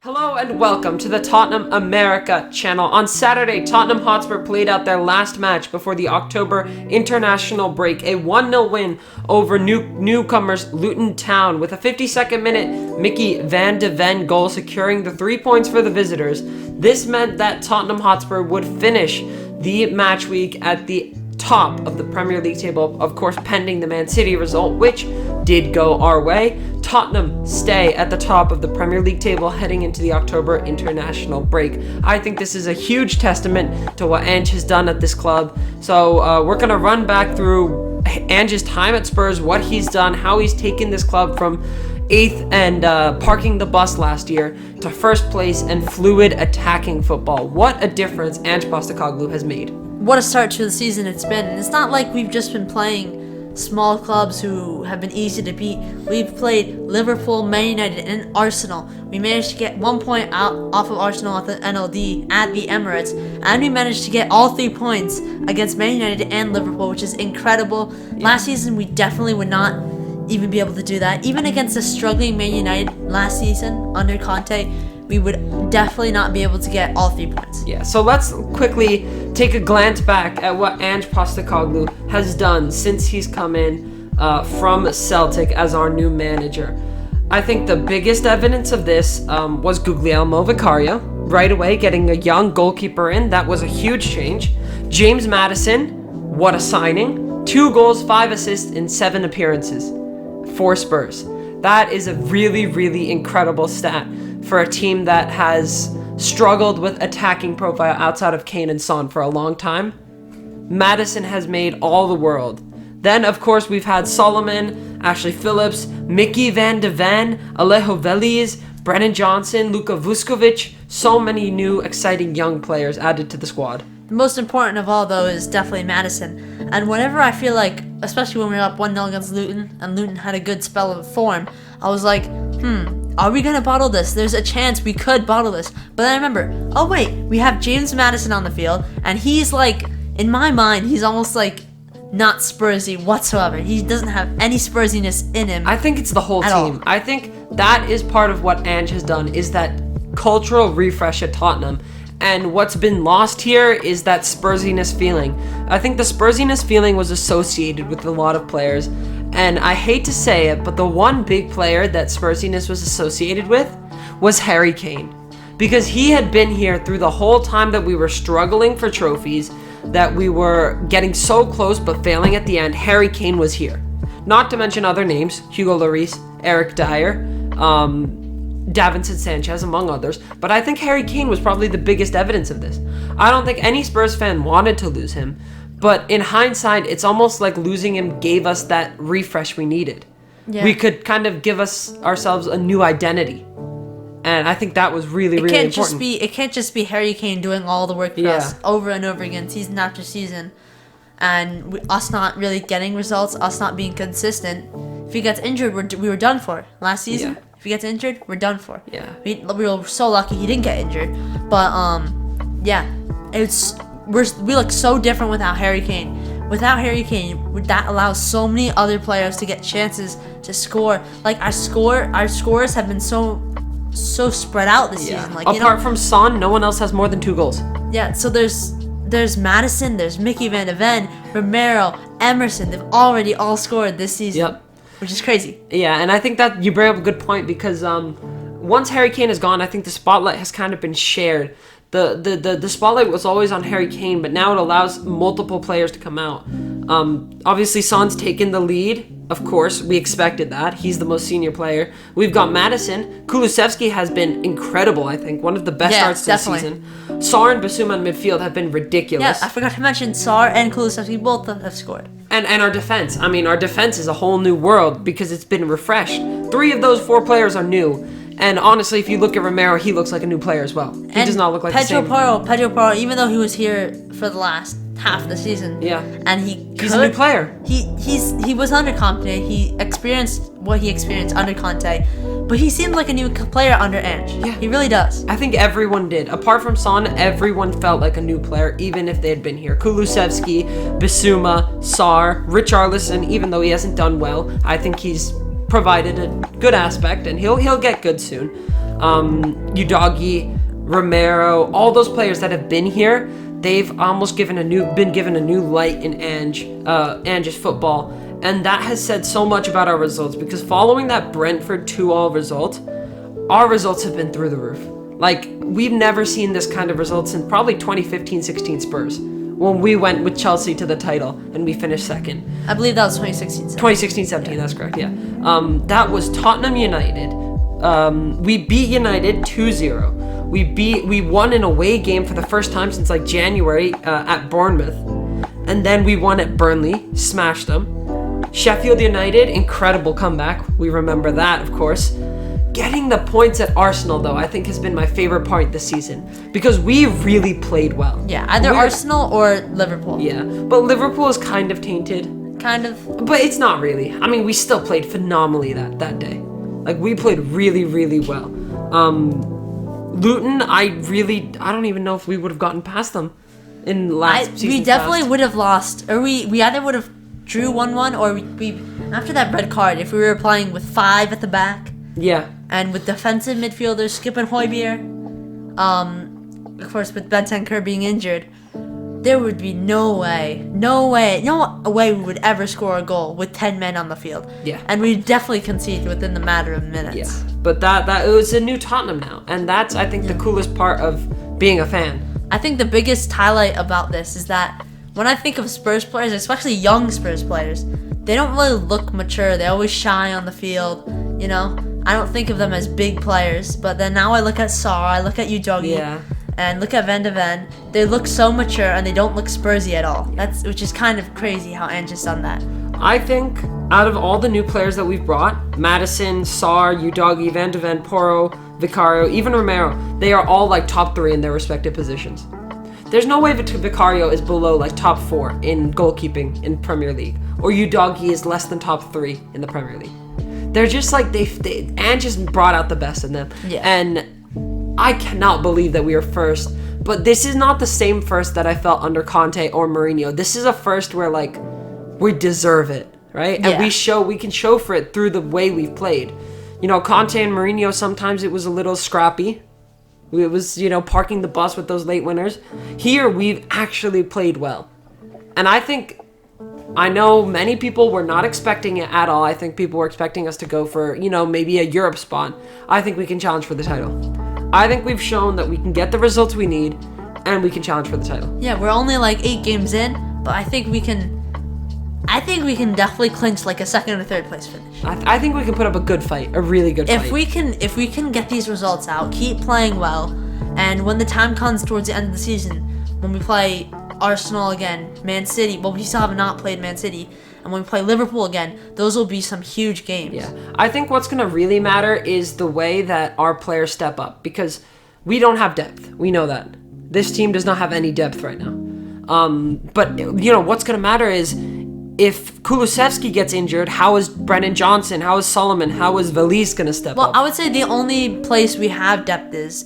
Hello and welcome to the Tottenham America channel. On Saturday, Tottenham Hotspur played out their last match before the October international break. A 1-0 win over newcomers Luton Town with a 52nd minute Mickey van de Ven goal securing the 3 points for the visitors. This meant that Tottenham Hotspur would finish the match week at the top of the Premier League table, of course pending the Man City result, which did go our way. Tottenham stay at the top of the Premier League table heading into the October international break. I think this is a huge testament to what Ange has done at this club. So we're going to run back through Ange's time at Spurs, what he's done, how he's taken this club from 8th and parking the bus last year to first place and fluid attacking football. What a difference Ange Postecoglou has made. What a start to the season it's been. And it's not like we've just been playing small clubs who have been easy to beat. We've played Liverpool, Man United, and Arsenal. We managed to get 1 point out off of Arsenal at the NLD at the Emirates, and we managed to get all 3 points against Man United and Liverpool, which is incredible. Last season, we definitely would not even be able to do that. Even against the struggling Man United last season under Conte, we would definitely not be able to get all 3 points. Yeah, so let's quickly take a glance back at what Ange Postecoglou has done since he's come in from Celtic as our new manager. I think the biggest evidence of this was Guglielmo Vicario. Right away, getting a young goalkeeper in, that was a huge change. James Maddison, what a signing. 2 goals, 5 assists in 7 appearances for Spurs. That is a really, really incredible stat for a team that has struggled with attacking profile outside of Kane and Son for a long time. Maddison has made all the world. Then, of course, we've had Solomon, Ashley Phillips, Mickey van de Ven, Alejo Veliz, Brennan Johnson, Luka Vuskovic. So many new, exciting young players added to the squad. The most important of all, though, is definitely Maddison. And whenever I feel like, especially when we were up 1-0 against Luton, and Luton had a good spell of form, I was like, are we going to bottle this? There's a chance we could bottle this. But then I remember, oh wait, we have James Maddison on the field, and he's like, in my mind, he's almost like not Spursy whatsoever. He doesn't have any Spursiness in him. I think it's the whole team. All. I think that is part of what Ange has done, is that cultural refresh at Tottenham. And what's been lost here is that Spursiness feeling. I think the Spursiness feeling was associated with a lot of players. And I hate to say it, but the one big player that Spursiness was associated with was Harry Kane. Because he had been here through the whole time that we were struggling for trophies, that we were getting so close but failing at the end. Harry Kane was here. Not to mention other names, Hugo Lloris, Eric Dyer, Davinson Sanchez, among others. But I think Harry Kane was probably the biggest evidence of this. I don't think any Spurs fan wanted to lose him. But in hindsight, it's almost like losing him gave us that refresh we needed. Yeah. We could kind of give ourselves a new identity. And I think that was really, really important. It can't just be Harry Kane doing all the work for us over and over again, season after season. And us not really getting results, us not being consistent. If he gets injured, we were done for. Last season, if he gets injured, we're done for. Yeah. We were so lucky he didn't get injured. But, we look so different without Harry Kane. Without Harry Kane, that allows so many other players to get chances to score. Like our scores have been so spread out this season. Like apart from Son, no one else has more than 2 goals. Yeah, so there's Maddison, there's Mickey van de Ven, Romero, Emerson. They've already all scored this season. Yep. Which is crazy. Yeah, and I think that you bring up a good point because once Harry Kane is gone, I think the spotlight has kind of been shared. The spotlight was always on Harry Kane, but now it allows multiple players to come out. Obviously, Son's taken the lead. Of course, we expected that. He's the most senior player. We've got Maddison. Kulusevski has been incredible, I think. One of the best starts this season. SOAR and Basuma in midfield have been ridiculous. Yeah, I forgot to mention SOAR and Kulusevski both have scored. And our defense. I mean, our defense is a whole new world because it's been refreshed. 3 of those 4 players are new. And honestly, if you look at Romero, he looks like a new player as well. He does not look like the same. Pedro Porro, even though he was here for the last half of the season. Yeah. And he's a new player. He was under Conte. He experienced what he experienced under Conte. but he seems like a new player under Ange. Yeah. He really does. I think everyone did. Apart from Son, everyone felt like a new player, even if they had been here. Kulusevski, Bissouma, SOAR, Richarlison, even though he hasn't done well, I think he's provided a good aspect, and he'll get good soon. Udogie, Romero, all those players that have been here, they've almost been given a new light in Ange's football, and that has said so much about our results, because following that Brentford 2-2 result, our results have been through the roof. Like, we've never seen this kind of results in probably 2015-16 Spurs, when we went with Chelsea to the title and we finished second. I believe that was 2016-17. 2016-17, that's correct, yeah. That was Tottenham United. We beat United 2-0. We won an away game for the first time since like January at Bournemouth. And then we won at Burnley, smashed them. Sheffield United, incredible comeback. We remember that, of course. Getting the points at Arsenal, though, I think has been my favorite part this season, because we really played well. Yeah, either Arsenal or Liverpool. Yeah, but Liverpool is kind of tainted. Kind of. But it's not really. I mean, we still played phenomenally that day. Like, we played really, really well. Luton, I don't even know if we would have gotten past them in last season. We definitely would have lost, or we either would have drew 1-1, or we after that red card, if we were playing with 5 at the back. Yeah. And with defensive midfielders, Skip and Højbjerg, of course with Bentancur being injured, there would be no way we would ever score a goal with 10 men on the field. Yeah. And we'd definitely concede within the matter of minutes. Yeah. But that it was a new Tottenham now, and that's, I think, the coolest part of being a fan. I think the biggest highlight about this is that when I think of Spurs players, especially young Spurs players, they don't really look mature. They're always shy on the field, you know? I don't think of them as big players, but then now I look at SOAR, I look at Udogie, and look at Van de Ven. They look so mature, and they don't look Spursy at all. Which is kind of crazy how Ange has done that. I think out of all the new players that we've brought, Maddison, SOAR, Udogie, Van de Ven, Porro, Vicario, even Romero, they are all like top 3 in their respective positions. There's no way Vicario is below like top 4 in goalkeeping in Premier League, or Udogie is less than top 3 in the Premier League. They're just like, Ange just brought out the best in them. Yeah. And I cannot believe that we are first. But this is not the same first that I felt under Conte or Mourinho. This is a first where, like, we deserve it, right? Yeah. And we can show for it through the way we've played. You know, Conte and Mourinho, sometimes it was a little scrappy. It was, you know, parking the bus with those late winners. Here, we've actually played well. And I know many people were not expecting it at all. I think people were expecting us to go for, you know, maybe a Europe spot. I think we can challenge for the title. I think we've shown that we can get the results we need, and we can challenge for the title. Yeah, we're only like 8 games in, but I think we can definitely clinch like a second or third place finish. I think we can put up a good fight, a really good fight. If we can get these results out, keep playing well, and when the time comes towards the end of the season, when we play Arsenal again, Man City, well, we still have not played Man City, and when we play Liverpool again, those will be some huge games. Yeah, I think what's going to really matter is the way that our players step up, because we don't have depth. We know that. This team does not have any depth right now. But, you know, what's going to matter is if Kulusevski gets injured, how is Brennan Johnson, how is Solomon, how is Valise going to step up? Well, I would say the only place we have depth is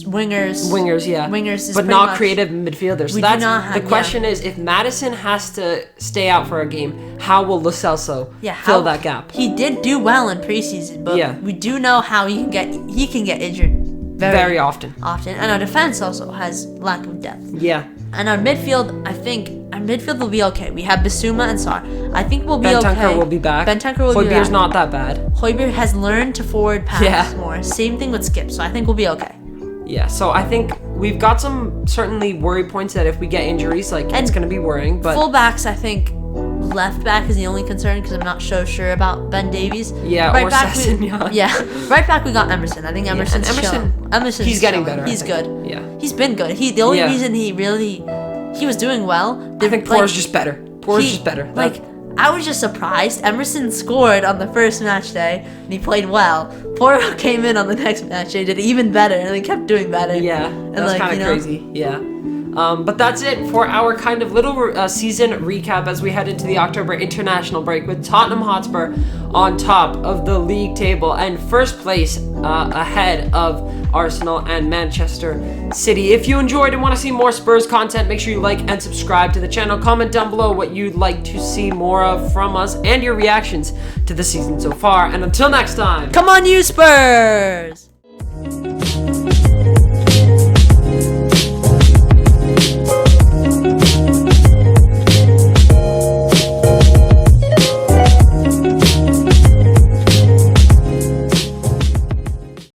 wingers. Wingers, yeah. Wingers is but pretty not much, creative midfielders. So we that's do not have, the question is, if Maddison has to stay out for a game, how will Lo Celso fill that gap? He did do well in preseason, but we do know how he can get injured very often. And our defense also has lack of depth. Yeah. And our midfield, I think our midfield will be okay. We have Bissouma and SOAR. I think we'll be okay. Bentancur will be back. Højbjerg's not that bad. Højbjerg has learned to forward pass more. Same thing with Skip, so I think we'll be okay. Yeah, so I think we've got some certainly worry points that if we get injuries, like, it's going to be worrying. But fullbacks, I think left back is the only concern because I'm not so sure about Ben Davies. Yeah, right or back Sessegnon. Right back we got Emerson. I think Emerson's Emerson's he's getting better. He's good. Yeah. He's been good. The only reason he was doing well. I think Porro's just better. Just better. Like, I was just surprised. Emerson scored on the first match day, and he played well. Porro came in on the next match day, did even better, and he kept doing better. Yeah, that's kind of crazy. Yeah. But that's it for our kind of little season recap as we head into the October international break, with Tottenham Hotspur on top of the league table and first place ahead of Arsenal and Manchester City. If you enjoyed and want to see more Spurs content, make sure you like and subscribe to the channel. Comment down below what you'd like to see more of from us and your reactions to the season so far. And until next time, Come on, you Spurs!